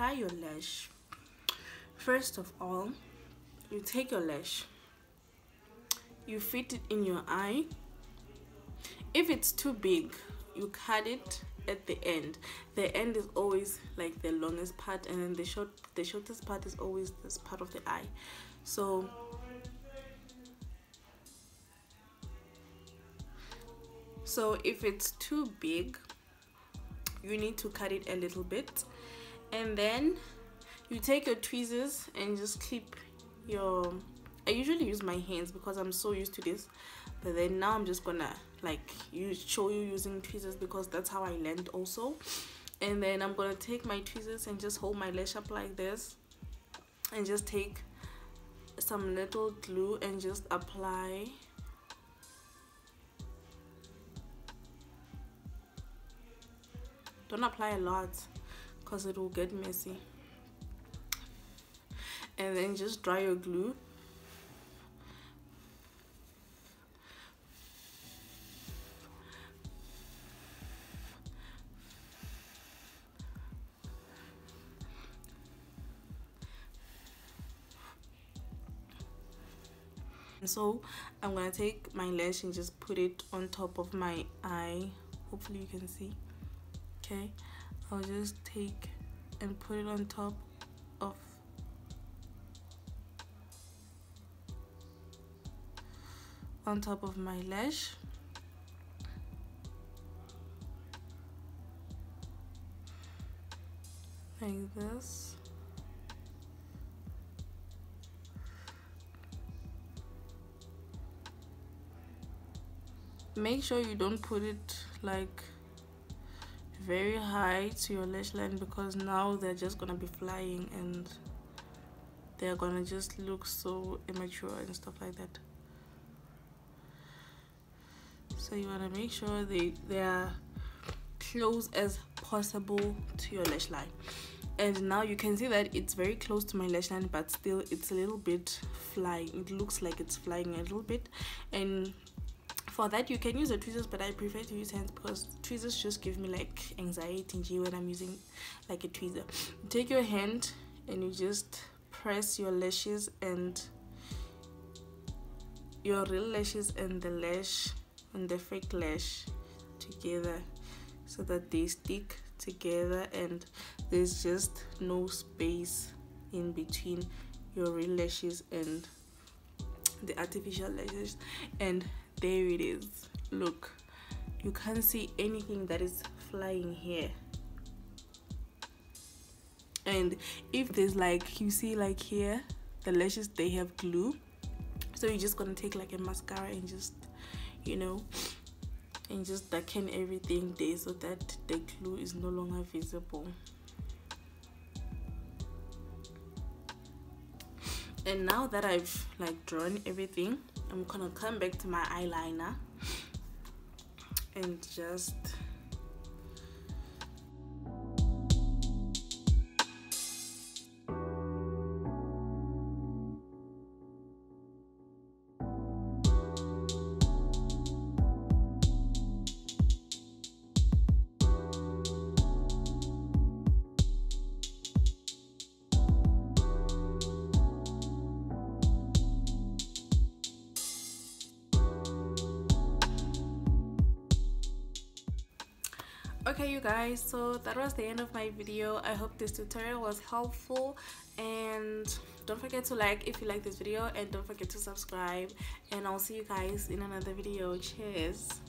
apply your lash, first of all, you take your lash, you fit it in your eye. If it's too big, you cut it at the end. The end is always like the longest part, and then the shortest part is always this part of the eye. So if it's too big, you need to cut it a little bit, and then you take your tweezers and just clip your, I usually use my hands because I'm so used to this, but then now I'm just gonna like show you using tweezers because that's how I learned also. And then I'm gonna take my tweezers and just hold my lash up like this, and just take some little glue and just apply. Don't apply a lot because it will get messy. And then just dry your glue. And so I'm gonna take my lash and just put it on top of my eye. Hopefully you can see. Okay, I'll just take and put it on top of my lash. Like this. Make sure you don't put it like very high to your lash line, because now they're just gonna be flying and they're gonna just look so immature and stuff like that. So you want to make sure they are close as possible to your lash line. And now you can see that it's very close to my lash line, but still it's a little bit flying. It looks like it's flying a little bit, and for that you can use the tweezers, but I prefer to use hands because tweezers just give me like anxiety when I'm using like a tweezer. You take your hand and you just press your lashes and your real lashes and the lash and the fake lash together so that they stick together and there's just no space in between your real lashes and the artificial lashes. And there it is. Look, you can't see anything that is flying here. And if there's like, you see like here the lashes, they have glue, so you're just gonna take like a mascara and just, you know, and just darken everything there so that the glue is no longer visible. And now that I've like drawn everything, I'm gonna come back to my eyeliner and just okay you guys, so that was the end of my video. I hope this tutorial was helpful, and don't forget to like if you like this video, and don't forget to subscribe, and I'll see you guys in another video. Cheers.